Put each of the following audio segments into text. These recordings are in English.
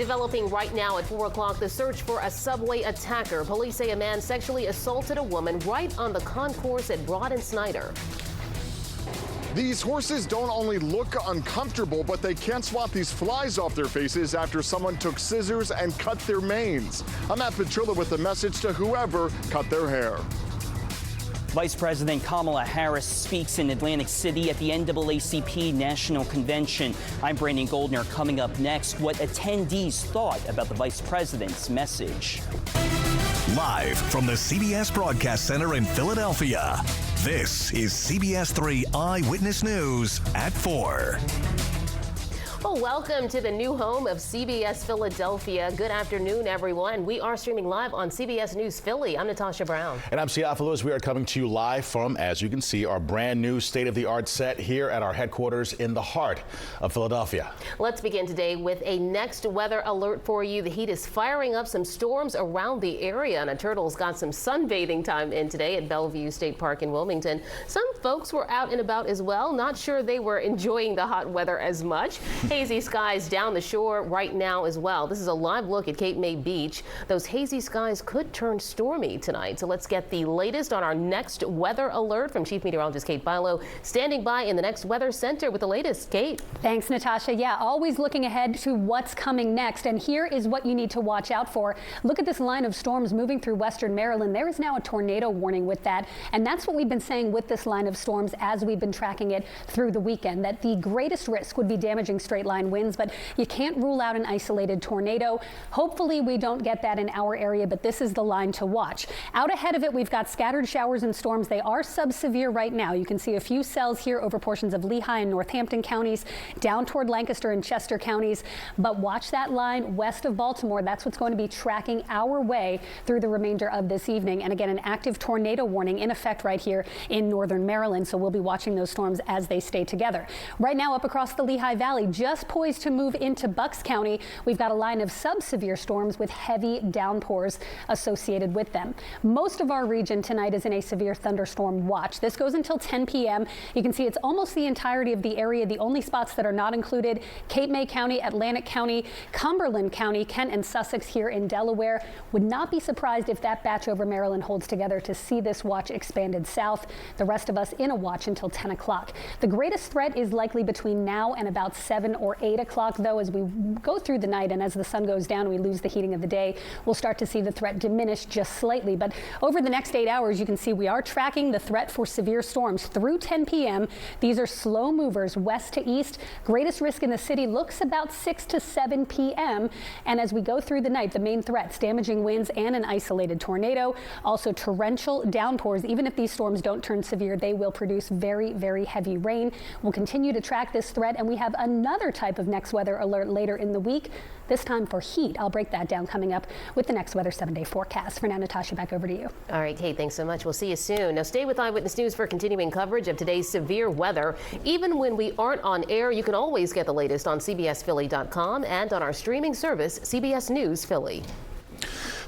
Developing right now at 4 o'clock, the search for a subway attacker. Police say a man sexually assaulted a woman right on the concourse at Broad and Snyder. These horses don't only look uncomfortable, but they can't swat these flies off their faces after someone took scissors and cut their manes. I'm Matt Petrilla with a message to whoever cut their hair. Vice President Kamala Harris speaks in Atlantic City at the NAACP National Convention. I'm Brandon Goldner. Coming up next, what attendees thought about the Vice President's message. Live from the CBS Broadcast Center in Philadelphia, this is CBS 3 Eyewitness News at 4. Well, welcome to the new home of CBS Philadelphia. Good afternoon, everyone. We are streaming live on CBS News Philly. I'm Natasha Brown. And I'm Siafa Lewis. We are coming to you live from, as you can see, our brand new state-of-the-art set here at our headquarters in the heart of Philadelphia. Let's begin today with a next weather alert for you. The heat is firing up some storms around the area, and a Turtle's got some sunbathing time in today at Bellevue State Park in Wilmington. Some folks were out and about as well. Not sure they were enjoying the hot weather as much. Hazy skies down the shore right now as well. This is a live look at Cape May Beach. Those hazy skies could turn stormy tonight. So let's get the latest on our next weather alert from Chief Meteorologist Kate Bilo, standing by in the Next Weather Center with the latest. Kate. Thanks, Natasha. Yeah, always looking ahead to what's coming next. And here is what you need to watch out for. Look at this line of storms moving through western Maryland. There is now a tornado warning with that. And that's what we've been saying with this line of storms as we've been tracking it through the weekend, that the greatest risk would be damaging straight line winds, but you can't rule out an isolated tornado. Hopefully we don't get that in our area, but this is the line to watch. Out ahead of it, we've got scattered showers and storms. They are sub-severe right now. You can see a few cells here over portions of Lehigh and Northampton counties, down toward Lancaster and Chester counties. But watch that line west of Baltimore. That's what's going to be tracking our way through the remainder of this evening. And again, an active tornado warning in effect right here in northern Maryland. So we'll be watching those storms as they stay together. Right now, up across the Lehigh Valley, just poised to move into Bucks County, we've got a line of sub-severe storms with heavy downpours associated with them. Most of our region tonight is in a severe thunderstorm watch. This goes until 10 p.m. You can see it's almost the entirety of the area. The only spots that are not included: Cape May County, Atlantic County, Cumberland County, Kent and Sussex here in Delaware. Would not be surprised if that batch over Maryland holds together to see this watch expanded south. The rest of us in a watch until 10 o'clock. The greatest threat is likely between now and about 7 or 8 o'clock, though. As we go through the night and as the sun goes down, we lose the heating of the day. We'll start to see the threat diminish just slightly. But over the next 8 hours, you can see we are tracking the threat for severe storms through 10 p.m. These are slow movers west to east. Greatest risk in the city looks about 6 to 7 p.m. And as we go through the night, the main threats: damaging winds and an isolated tornado. Also torrential downpours. Even if these storms don't turn severe, they will produce very, very heavy rain. We'll continue to track this threat, and we have another type of next weather alert later in the week, this time for heat. I'll break that down coming up with the Next Weather 7-day forecast. For now, Natasha, back over to you. All right, Kate, thanks so much. We'll see you soon. Now stay with Eyewitness News for continuing coverage of today's severe weather. Even when we aren't on air, you can always get the latest on CBSPhilly.com and on our streaming service, CBS News Philly.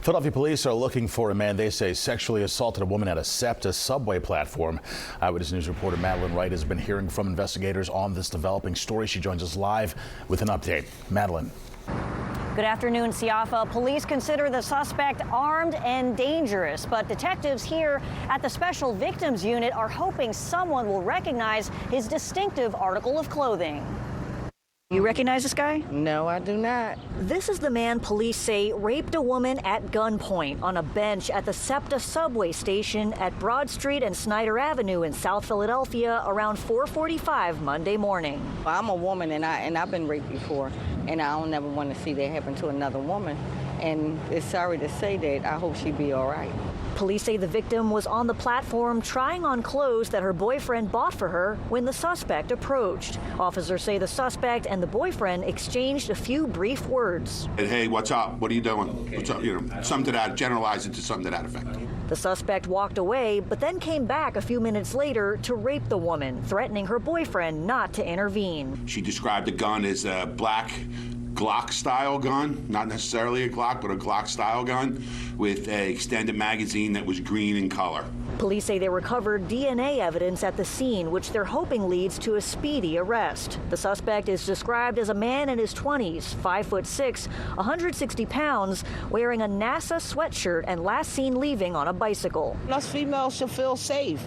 Philadelphia police are looking for a man they say sexually assaulted a woman at a SEPTA subway platform. Eyewitness News reporter Madeline Wright has been hearing from investigators on this developing story. She joins us live with an update. Madeline. Good afternoon, Siafa. Police consider the suspect armed and dangerous, but detectives here at the Special Victims Unit are hoping someone will recognize his distinctive article of clothing. You recognize this guy? No, I do not. This is the man police say raped a woman at gunpoint on a bench at the SEPTA subway station at Broad Street and Snyder Avenue in South Philadelphia around 4:45 Monday morning. I'm a woman and I've been raped before, and I don't ever want to see that happen to another woman. And it's sorry to say that. I hope she be all right. Police say the victim was on the platform trying on clothes that her boyfriend bought for her when the suspect approached. Officers say the suspect and the boyfriend exchanged a few brief words. Hey, what's up? What are you doing? What's up? You know, something to that, generalize it to something to that effect. The suspect walked away, but then came back a few minutes later to rape the woman, threatening her boyfriend not to intervene. She described the gun as a black Glock-style gun, not necessarily a Glock, but a Glock-style gun with an extended magazine that was green in color. Police say they recovered DNA evidence at the scene, which they're hoping leads to a speedy arrest. The suspect is described as a man in his 20s, 5'6", 160 pounds, wearing a NASA sweatshirt and last seen leaving on a bicycle. Us females should feel safe.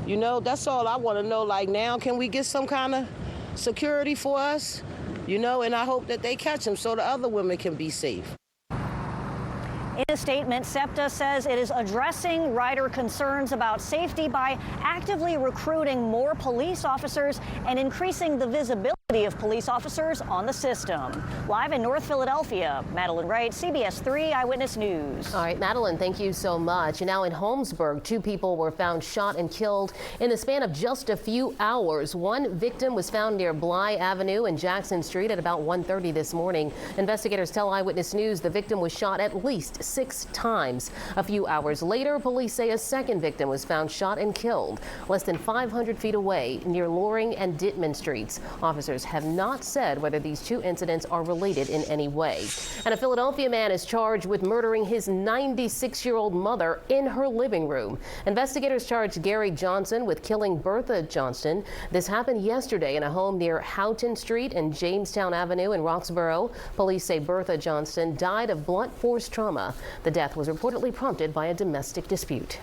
You know, that's all I want to know. Like, now, can we get some kind of security for us? You know, and I hope that they catch him so the other women can be safe. In a statement, SEPTA says it is addressing rider concerns about safety by actively recruiting more police officers and increasing the visibility of police officers on the system. Live in North Philadelphia, Madeline Wright, CBS 3 Eyewitness News. All right, Madeline, thank you so much. Now in Holmesburg, 2 people were found shot and killed in the span of just a few hours. One victim was found near Bly Avenue and Jackson Street at about 1:30 this morning. Investigators tell Eyewitness News the victim was shot at least 6 times. A few hours later, police say a second victim was found shot and killed less than 500 feet away near Loring and Dittman Streets. Officers have not said whether these 2 incidents are related in any way. And a Philadelphia man is charged with murdering his 96-year-old mother in her living room. Investigators charged Gary Johnson with killing Bertha Johnston. This happened yesterday in a home near Houghton Street and Jamestown Avenue in Roxborough. Police say Bertha Johnston died of blunt force trauma. The death was reportedly prompted by a domestic dispute.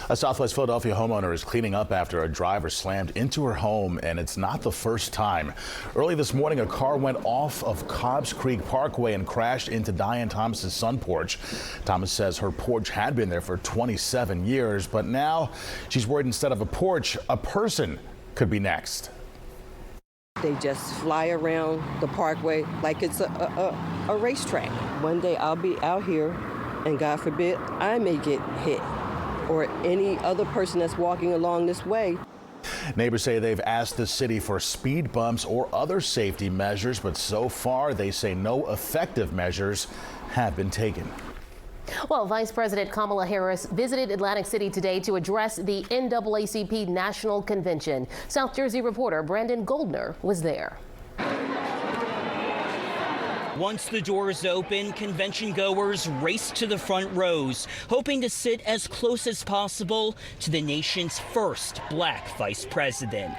A Southwest Philadelphia homeowner is cleaning up after a driver slammed into her home, and it's not the first time. Early this morning, a car went off of Cobbs Creek Parkway and crashed into Diane Thomas's sun porch. Thomas says her porch had been there for 27 years, but now she's worried instead of a porch, a person could be next. They just fly around the parkway like it's a racetrack. One day I'll be out here, and God forbid, I may get hit, or any other person that's walking along this way. Neighbors say they've asked the city for speed bumps or other safety measures, but so far they say no effective measures have been taken. Well, Vice President Kamala Harris visited Atlantic City today to address the NAACP National Convention. South Jersey reporter Brandon Goldner was there. Once the doors open, convention goers raced to the front rows, hoping to sit as close as possible to the nation's first black vice president.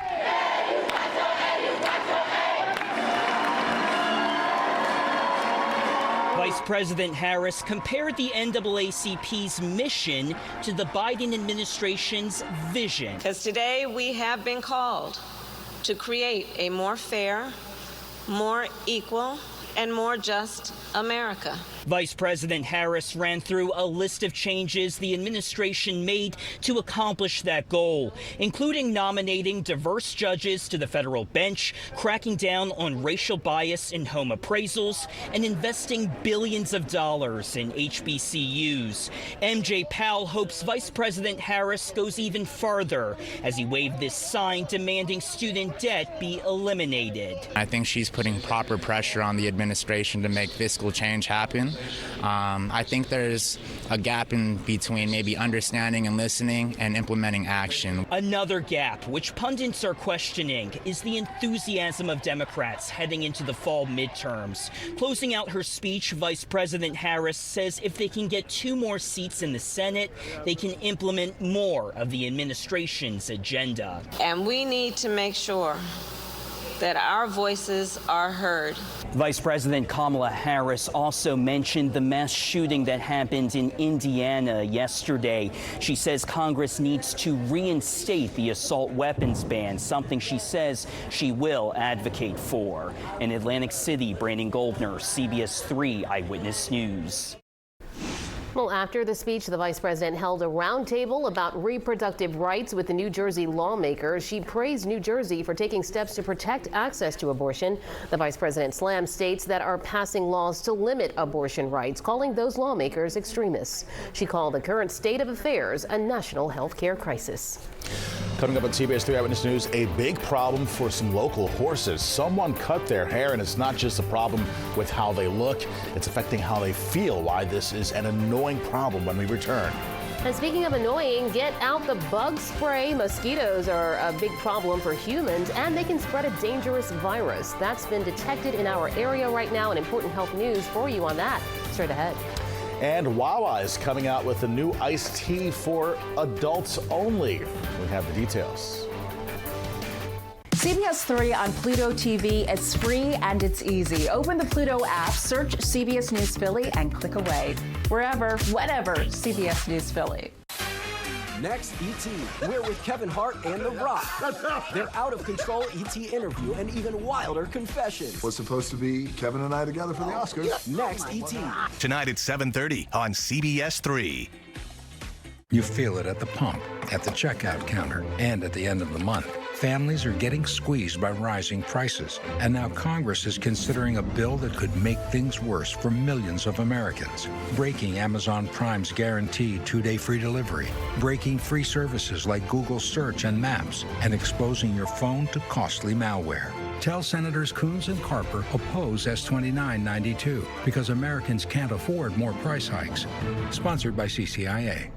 Vice President Harris compared the NAACP's mission to the Biden administration's vision. Because today we have been called to create a more fair, more equal, and more just America. Vice President Harris ran through a list of changes the administration made to accomplish that goal, including nominating diverse judges to the federal bench, cracking down on racial bias in home appraisals, and investing billions of dollars in HBCUs. MJ Powell hopes Vice President Harris goes even farther as he waved this sign demanding student debt be eliminated. I think she's putting proper pressure on the administration to make fiscal change happen. I think there's a gap in between maybe understanding and listening and implementing action. Another gap, which pundits are questioning, is the enthusiasm of Democrats heading into the fall midterms. Closing out her speech, Vice President Harris says if they can get 2 more seats in the Senate, they can implement more of the administration's agenda. And we need to make sure that our voices are heard. Vice President Kamala Harris also mentioned the mass shooting that happened in Indiana yesterday. She says Congress needs to reinstate the assault weapons ban, something she says she will advocate for. In Atlantic City, Brandon Goldner, CBS 3 Eyewitness News. Well, after the speech, the vice president held a roundtable about reproductive rights with the New Jersey lawmakers. She praised New Jersey for taking steps to protect access to abortion. The vice president slammed states that are passing laws to limit abortion rights, calling those lawmakers extremists. She called the current state of affairs a national health care crisis. Coming up on CBS 3 Eyewitness News, a big problem for some local horses. Someone cut their hair, and it's not just a problem with how they look, it's affecting how they feel. Why this is an annoying problem when we return. And speaking of annoying, get out the bug spray. Mosquitoes are a big problem for humans, and they can spread a dangerous virus. That's been detected in our area right now, and important health news for you on that straight ahead. And Wawa is coming out with a new iced tea for adults only. We have the details. CBS 3 on Pluto TV. It's free and it's easy. Open the Pluto app, search CBS News Philly, and click away. Wherever, whenever, CBS News Philly. Next, E.T. We're with Kevin Hart and The Rock. Their out-of-control E.T. interview and even wilder confession. Was supposed to be Kevin and I together for the Oscars. Next, E.T. Tonight at 7:30 on CBS 3. You feel it at the pump, at the checkout counter, and at the end of the month. Families are getting squeezed by rising prices, and now Congress is considering a bill that could make things worse for millions of Americans. Breaking Amazon Prime's guaranteed 2-day free delivery, breaking free services like Google Search and Maps, and exposing your phone to costly malware. Tell Senators Coons and Carper oppose S-2992 because Americans can't afford more price hikes. Sponsored by CCIA.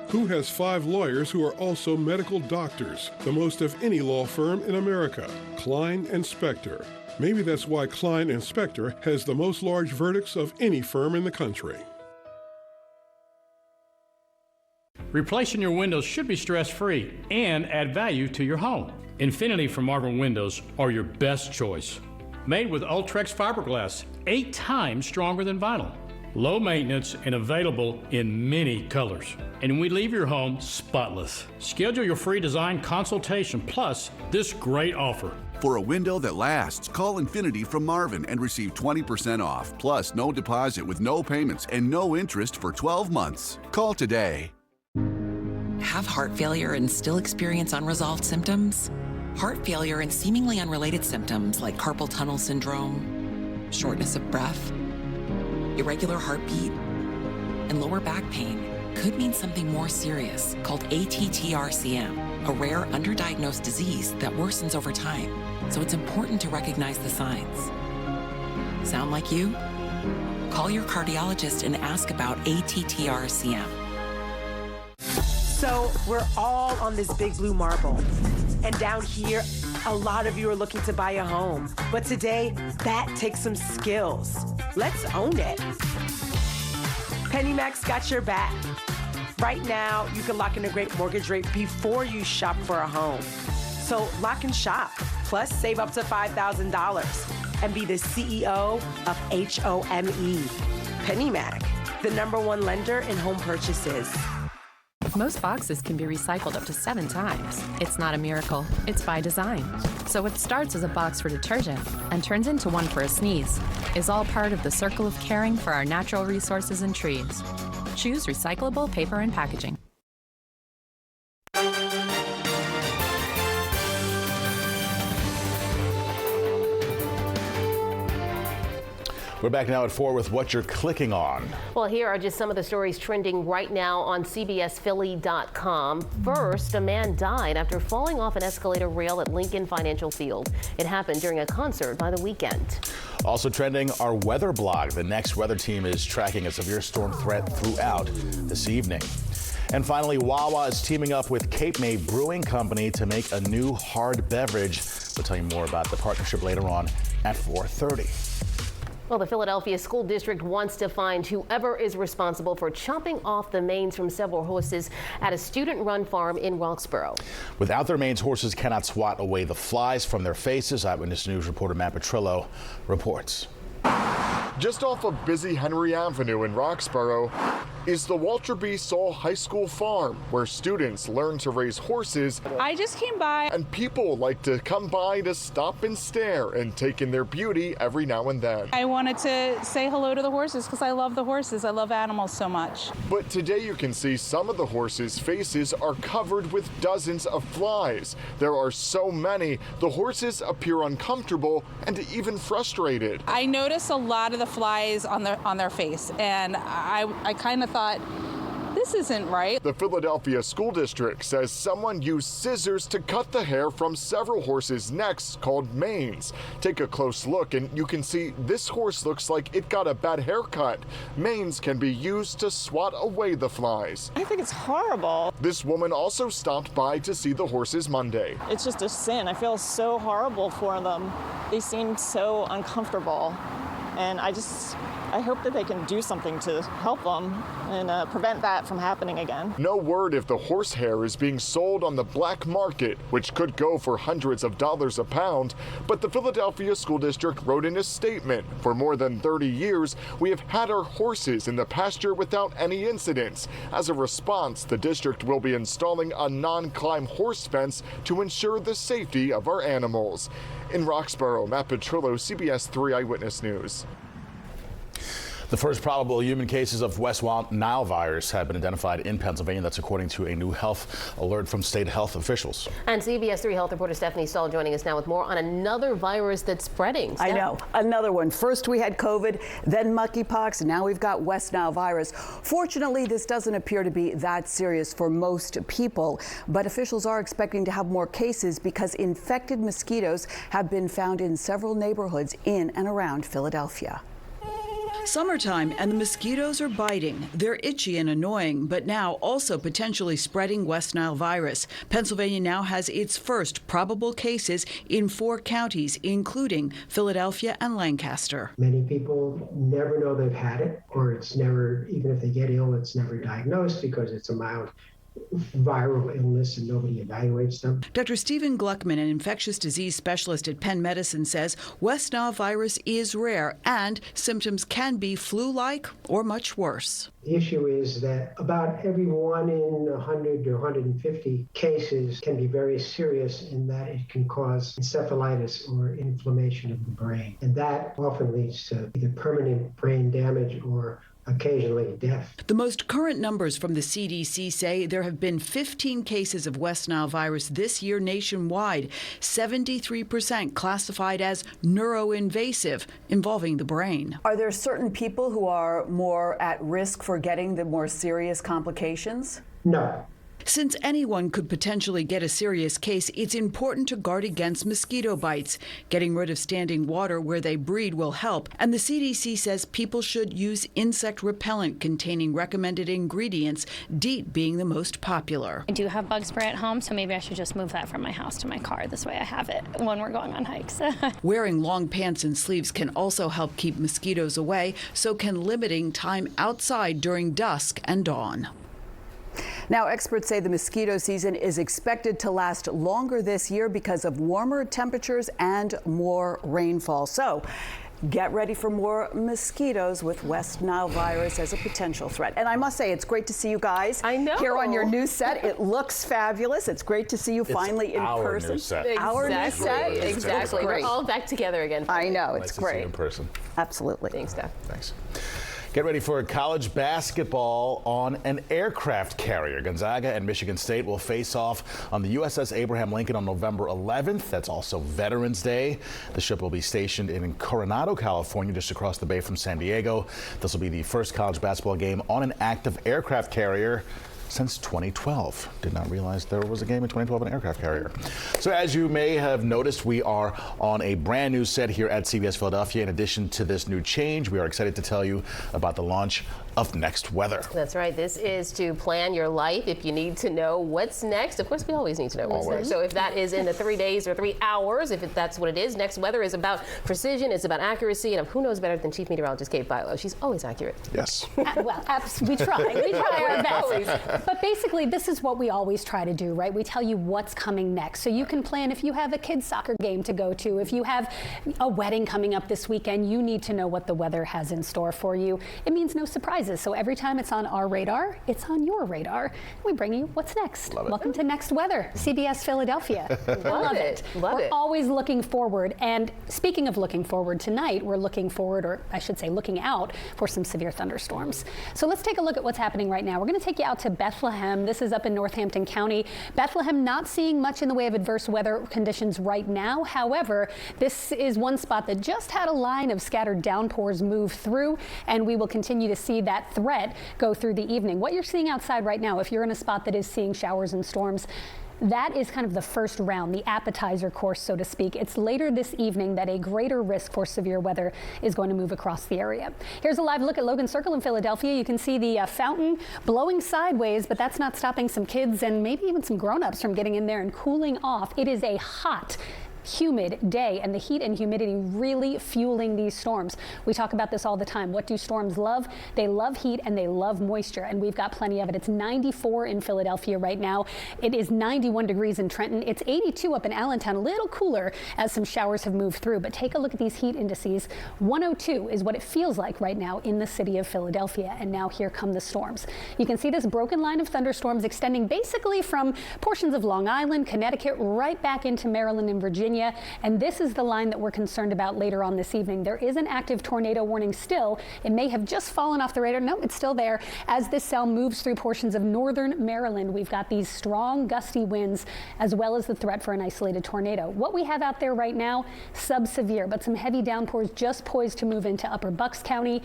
Who has 5 lawyers who are also medical doctors, the most of any law firm in America? Klein and Spector. Maybe that's why Klein and Spector has the most large verdicts of any firm in the country. Replacing your windows should be stress-free and add value to your home. Infinity from Marvin Windows are your best choice. Made with Ultrex fiberglass, 8 times stronger than vinyl. Low maintenance and available in many colors. And we leave your home spotless. Schedule your free design consultation plus this great offer. For a window that lasts, call Infinity from Marvin and receive 20% off, plus no deposit with no payments and no interest for 12 months. Call today. Have heart failure and still experience unresolved symptoms? Heart failure and seemingly unrelated symptoms like carpal tunnel syndrome, shortness of breath, irregular heartbeat, and lower back pain could mean something more serious called ATTR-CM, a rare underdiagnosed disease that worsens over time. So it's important to recognize the signs. Sound like you? Call your cardiologist and ask about ATTR-CM. So we're all on this big blue marble. And down here, a lot of you are looking to buy a home. But today, that takes some skills. Let's own it. PennyMac's got your back. Right now, you can lock in a great mortgage rate before you shop for a home. So lock and shop, plus save up to $5,000 and be the CEO of HOME. PennyMac, the #1 lender in home purchases. Most boxes can be recycled up to 7 times. It's not a miracle, it's by design. So what starts as a box for detergent and turns into one for a sneeze is all part of the circle of caring for our natural resources and trees. Choose recyclable paper and packaging. We're back now at 4 with what you're clicking on. Well, here are just some of the stories trending right now on CBSPhilly.com. First, a man died after falling off an escalator rail at Lincoln Financial Field. It happened during a concert by the weekend. Also trending, our weather blog. The next weather team is tracking a severe storm threat throughout this evening. And finally, Wawa is teaming up with Cape May Brewing Company to make a new hard beverage. We'll tell you more about the partnership later on at 4:30. Well, the Philadelphia School District wants to find whoever is responsible for chopping off the manes from several horses at a student-run farm in Roxborough. Without their manes, horses cannot swat away the flies from their faces. Eyewitness News reporter Matt Petrillo reports. Just off of busy Henry Avenue in Roxborough is the Walter B. Saul High School farm, where students learn to raise horses. I just came by. And people like to come by to stop and stare and take in their beauty every now and then. I wanted to say hello to the horses because I love the horses. I love animals so much. But today you can see some of the horses' faces are covered with dozens of flies. There are so many, the horses appear uncomfortable and even frustrated. I noticed a lot of the flies on their face, and I kind of thought, this This isn't right. The Philadelphia School District says someone used scissors to cut the hair from several horses' necks called manes. Take a close look and you can see this horse looks like it got a bad haircut. Manes can be used to swat away the flies. I think it's horrible. This woman also stopped by to see the horses Monday. It's just a sin. I feel so horrible for them. They seem so uncomfortable. And I hope that they can do something to help them and prevent that from happening again. No word if the horse hair is being sold on the black market, which could go for hundreds of dollars a pound, but the Philadelphia School District wrote in a statement, for more than 30 years, we have had our horses in the pasture without any incidents. As a response, the district will be installing a non-climb horse fence to ensure the safety of our animals. In Roxborough, Matt Petrillo, CBS 3 Eyewitness News. The first probable human cases of West Nile virus have been identified in Pennsylvania. That's according to a new health alert from state health officials. And CBS 3 health reporter Stephanie Stahl joining us now with more on another virus that's spreading. I know, another one. First we had COVID, then monkeypox, and now we've got West Nile virus. Fortunately, this doesn't appear to be that serious for most people, but officials are expecting to have more cases because infected mosquitoes have been found in several neighborhoods in and around Philadelphia. Summertime and the mosquitoes are biting. They're itchy and annoying, but now also potentially spreading West Nile virus. Pennsylvania now has its first probable cases in 4 counties, including Philadelphia and Lancaster. Many people never know they've had it, or it's never, even if they get ill, it's never diagnosed because it's a mild viral illness and nobody evaluates them. Dr. Stephen Gluckman, an infectious disease specialist at Penn Medicine, says West Nile virus is rare and symptoms can be flu-like or much worse. The issue is that about every 1 in 100 or 150 cases can be very serious in that it can cause encephalitis or inflammation of the brain. And that often leads to either permanent brain damage or occasionally death. The most current numbers from the CDC say there have been 15 cases of West Nile virus this year nationwide, 73% classified as neuroinvasive, involving the brain. Are there certain people who are more at risk for getting the more serious complications? No. Since anyone could potentially get a serious case, it's important to guard against mosquito bites. Getting rid of standing water where they breed will help, and the CDC says people should use insect repellent containing recommended ingredients, DEET being the most popular. I do have bug spray at home, so maybe I should just move that from my house to my car. This way I have it when we're going on hikes. Wearing long pants and sleeves can also help keep mosquitoes away, so can limiting time outside during dusk and dawn. Now, experts say the mosquito season is expected to last longer this year because of warmer temperatures and more rainfall. So get ready for more mosquitoes with West Nile virus as a potential threat. And I must say, it's great to see you guys. I know. Here on your new set. It looks fabulous. It's great to see you finally in person. New set. Our new set. Exactly. We're all back together again. I know. Nice It's to great. see you in person. Absolutely. Thanks, Steph. Thanks. Get ready for college basketball on an aircraft carrier. Gonzaga and Michigan State will face off on the USS Abraham Lincoln on November 11th. That's also Veterans Day. The ship will be stationed in Coronado, California, just across the bay from San Diego. This will be the first college basketball game on an active aircraft carrier since 2012. Did not realize there was a game in 2012 on an aircraft carrier. So as you may have noticed, we are on a brand new set here at CBS Philadelphia. In addition to this new change, we are excited to tell you about the launch of Next Weather. That's right. This is to plan your life if you need to know what's next. Of course, we always need to know what's next. So if that is in the 3 days or 3 hours, if that's what it is, Next Weather is about precision, it's about accuracy, and who knows better than Chief Meteorologist Kate Bilo? She's always accurate. Yes. Well, we try. We try our best. But basically, this is what we always try to do, right? We tell you what's coming next. So you can plan if you have a kid's soccer game to go to, if you have a wedding coming up this weekend, you need to know what the weather has in store for you. It means no surprises. So every time it's on our radar, it's on your radar. We bring you what's next. Welcome to Next Weather, CBS Philadelphia. Love it. We're always looking forward. And speaking of looking forward, tonight we're looking forward, or I should say looking out for some severe thunderstorms. So let's take a look at what's happening right now. We're going to take you out to Bethlehem. This is up in Northampton County. Bethlehem not seeing much in the way of adverse weather conditions right now. However, this is one spot that just had a line of scattered downpours move through, and we will continue to see that that threat go through the evening. What you're seeing outside right now, if you're in a spot that is seeing showers and storms, that is kind of the first round, the appetizer course, so to speak. It's later this evening that a greater risk for severe weather is going to move across the area. Here's a live look at Logan Circle in Philadelphia. You can see the fountain blowing sideways, but that's not stopping some kids and maybe even some grown-ups from getting in there and cooling off. It is a hot, humid day, and the heat and humidity really fueling these storms. We talk about this all the time. What do storms love? They love heat and they love moisture, and we've got plenty of it. It's 94 in Philadelphia right now. It is 91 degrees in Trenton. It's 82 up in Allentown, a little cooler as some showers have moved through, but take a look at these heat indices. 102 is what it feels like right now in the city of Philadelphia, and now here come the storms. You can see this broken line of thunderstorms extending basically from portions of Long Island, Connecticut, right back into Maryland and Virginia. And this is the line that we're concerned about later on this evening. There is an active tornado warning still. It may have just fallen off the radar. No, it's still there. As this cell moves through portions of northern Maryland, we've got these strong gusty winds as well as the threat for an isolated tornado. What we have out there right now, sub-severe, but some heavy downpours just poised to move into upper Bucks County.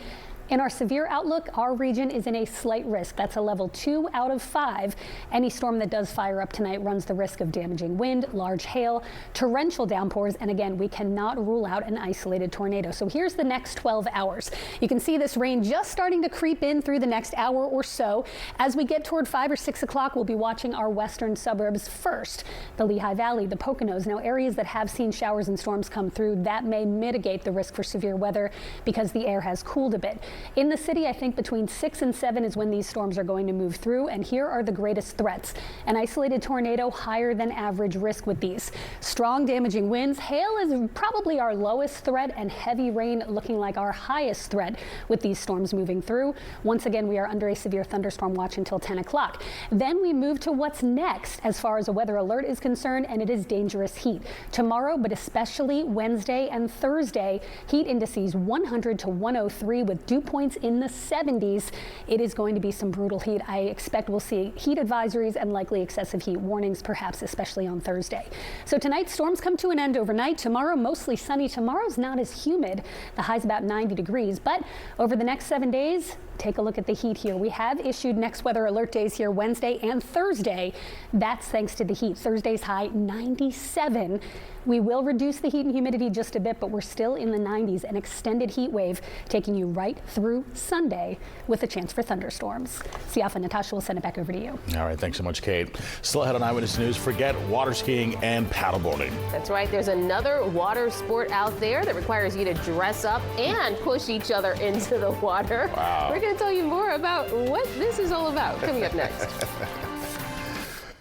In our severe outlook, our region is in a slight risk. That's a level 2 out of 5. Any storm that does fire up tonight runs the risk of damaging wind, large hail, torrential downpours, and again, we cannot rule out an isolated tornado. So here's the next 12 hours. You can see this rain just starting to creep in through the next hour or so. As we get toward 5 or 6 o'clock, we'll be watching our western suburbs first. The Lehigh Valley, the Poconos, now areas that have seen showers and storms come through, that may mitigate the risk for severe weather because the air has cooled a bit. In the city, I think between 6 and 7 is when these storms are going to move through, and here are the greatest threats. An isolated tornado, higher than average risk with these. Strong damaging winds, hail is probably our lowest threat, and heavy rain looking like our highest threat with these storms moving through. Once again, we are under a severe thunderstorm watch until 10 o'clock. Then we move to what's next as far as a weather alert is concerned, and it is dangerous heat. Tomorrow, but especially Wednesday and Thursday, heat indices 100 to 103 with dew points in the 70s. It is going to be some brutal heat. I expect we'll see heat advisories and likely excessive heat warnings, perhaps especially on Thursday. So tonight, storms come to an end overnight. Tomorrow, mostly sunny. Tomorrow's not as humid. The high's about 90 degrees. But over the next 7 days, take a look at the heat here. We have issued next weather alert days here Wednesday and Thursday. That's thanks to the heat. Thursday's high 97. We will reduce the heat and humidity just a bit, but we're still in the 90s. An extended heat wave taking you right through Sunday with a chance for thunderstorms. Siafa and Natasha will send it back over to you. All right, thanks so much, Kate. Still ahead on Eyewitness News, forget water skiing and paddleboarding. That's right. There's another water sport out there that requires you to dress up and push each other into the water. Wow. We're going to tell you more about what this is all about coming up next.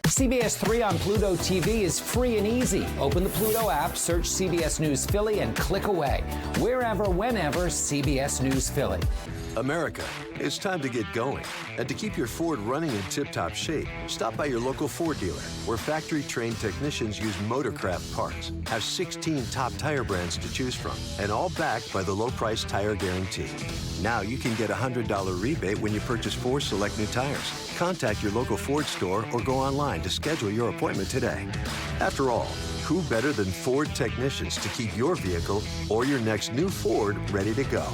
CBS 3 on Pluto TV is free and easy. Open the Pluto app, search CBS News Philly, and click away. Wherever, whenever, CBS News Philly. America, it's time to get going. And to keep your Ford running in tip-top shape, stop by your local Ford dealer, where factory-trained technicians use Motorcraft parts, have 16 top tire brands to choose from, and all backed by the low-price tire guarantee. Now you can get a $100 rebate when you purchase 4 select new tires. Contact your local Ford store or go online to schedule your appointment today. After all, who better than Ford technicians to keep your vehicle or your next new Ford ready to go?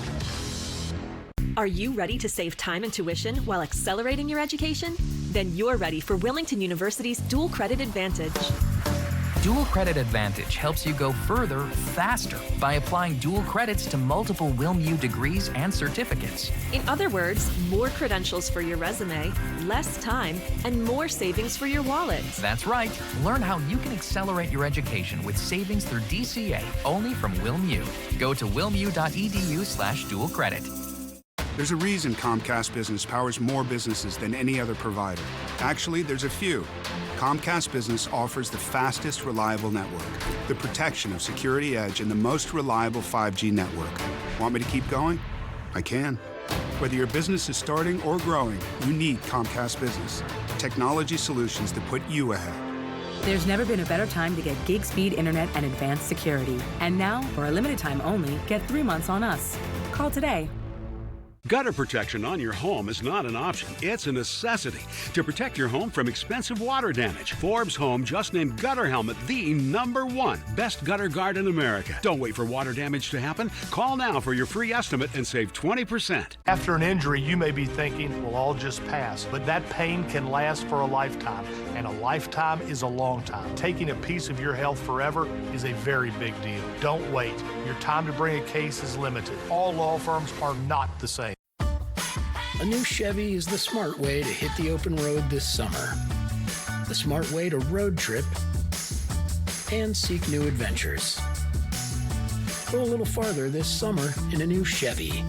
Are you ready to save time and tuition while accelerating your education? Then you're ready for Wilmington University's Dual Credit Advantage. Dual Credit Advantage helps you go further, faster by applying dual credits to multiple WilmU degrees and certificates. In other words, more credentials for your resume, less time, and more savings for your wallet. That's right. Learn how you can accelerate your education with savings through DCA only from WilmU. Go to wilmu.edu/dual credit. There's a reason Comcast Business powers more businesses than any other provider. Actually, there's a few. Comcast Business offers the fastest, reliable network, the protection of Security Edge, and the most reliable 5G network. Want me to keep going? I can. Whether your business is starting or growing, you need Comcast Business. Technology solutions that put you ahead. There's never been a better time to get gig speed internet and advanced security. And now, for a limited time only, get 3 months on us. Call today. Gutter protection on your home is not an option, it's a necessity to protect your home from expensive water damage. Forbes Home just named Gutter Helmet the #1 best gutter guard in America. Don't wait for water damage to happen. Call now for your free estimate and save 20%. After an injury, you may be thinking, well, I'll just pass, but that pain can last for a lifetime, and a lifetime is a long time. Taking a piece of your health forever is a very big deal. Don't wait. Your time to bring a case is limited. All law firms are not the same. A new Chevy is the smart way to hit the open road this summer. The smart way to road trip and seek new adventures. Go a little farther this summer in a new Chevy.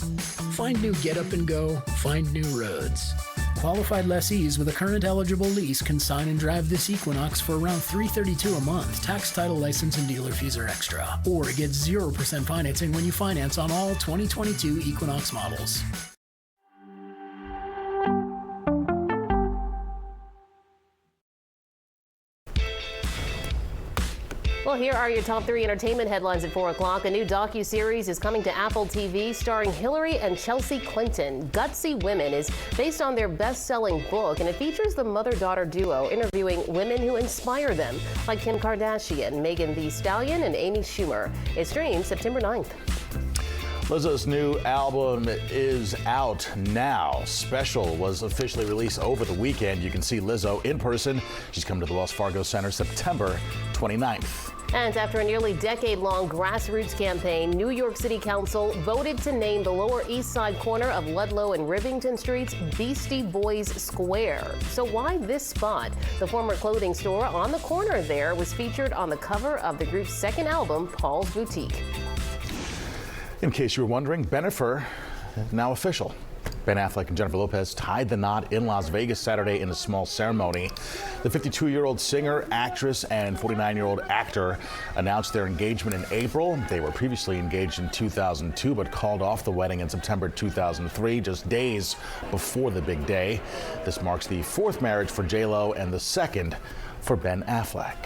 Find new get up and go, find new roads. Qualified lessees with a current eligible lease can sign and drive this Equinox for around $332 a month. Tax, title, license, and dealer fees are extra. Or get 0% financing when you finance on all 2022 Equinox models. Well, here are your top 3 entertainment headlines at 4 o'clock. A new docuseries is coming to Apple TV starring Hillary and Chelsea Clinton. Gutsy Women is based on their best-selling book, and it features the mother-daughter duo interviewing women who inspire them, like Kim Kardashian, Megan Thee Stallion, and Amy Schumer. It streams September 9th. Lizzo's new album is out now. Special was officially released over the weekend. You can see Lizzo in person. She's coming to the Wells Fargo Center September 29th. And after a nearly decade-long grassroots campaign, New York City Council voted to name the Lower East Side corner of Ludlow and Rivington Streets Beastie Boys Square. So why this spot? The former clothing store on the corner there was featured on the cover of the group's second album, Paul's Boutique. In case you were wondering, Bennifer now official. Ben Affleck and Jennifer Lopez tied the knot in Las Vegas Saturday in a small ceremony. The 52-year-old singer, actress, and 49-year-old actor announced their engagement in April. They were previously engaged in 2002, but called off the wedding in September 2003, just days before the big day. This marks the 4th marriage for J-Lo and the 2nd for Ben Affleck.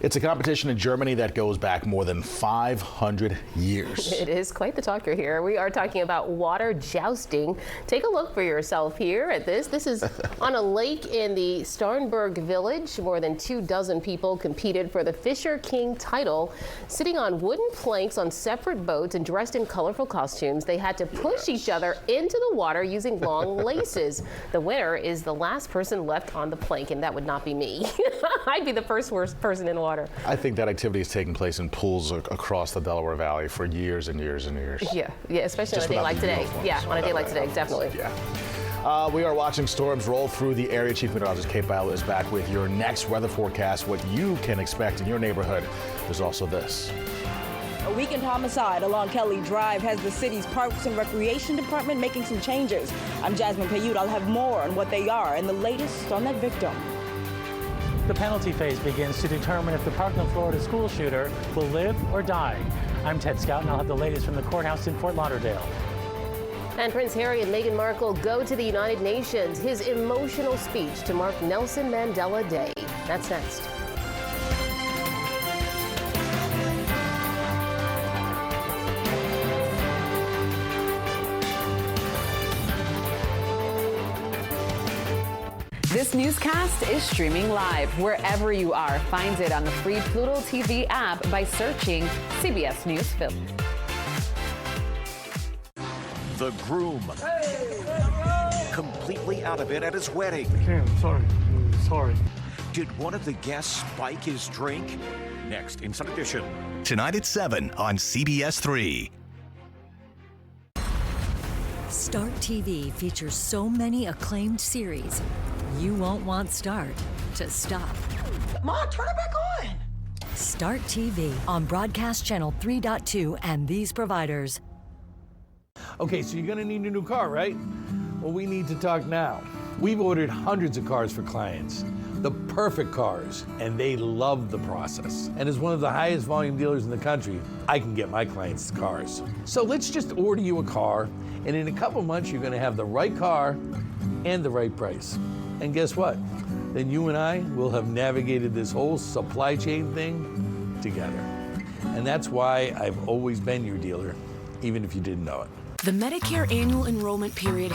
It's a competition in Germany that goes back more than 500 years. It is quite the talker here. We are talking about water jousting. Take a look for yourself here at this. This is on a lake in the Starnberg village. More than 24 people competed for the Fisher King title. Sitting on wooden planks on separate boats and dressed in colorful costumes, they had to push each other into the water using long laces. The winner is the last person left on the plank, and that would not be me. I'd be the first worst person in the water. I think that activity has taken place in pools across the Delaware Valley for years and years and years. Yeah, especially on a day like today. Yeah, on a day like today, definitely. Yeah. We are watching storms roll through the area. Chief Meteorologist Kate Ballard is back with your next weather forecast, what you can expect in your neighborhood. There's also this. A weekend homicide along Kelly Drive has the city's Parks and Recreation Department making some changes. I'm Jasmine Payute. I'll have more on what they are and the latest on that victim. The penalty phase begins to determine if the Parkland, Florida school shooter will live or die. I'm Ted Scout, and I'll have the latest from the courthouse in Fort Lauderdale. And Prince Harry and Meghan Markle go to the United Nations. His emotional speech to mark Nelson Mandela Day. That's next. This newscast is streaming live wherever you are. Find it on the free Pluto TV app by searching CBS News Philly. The groom, completely out of it at his wedding. Okay, sorry. Did one of the guests spike his drink? Next, Inside Edition. Tonight at 7 on CBS 3. Start TV features so many acclaimed series, you won't want Start to stop. Mom, turn it back on. Start TV on Broadcast Channel 3.2 and these providers. Okay, so you're gonna need a new car, right? Well, we need to talk now. We've ordered hundreds of cars for clients, the perfect cars, and they love the process. And as one of the highest volume dealers in the country, I can get my clients cars. So let's just order you a car, and in a couple months, you're gonna have the right car and the right price. And guess what? Then you and I will have navigated this whole supply chain thing together. And that's why I've always been your dealer, even if you didn't know it. The Medicare annual enrollment period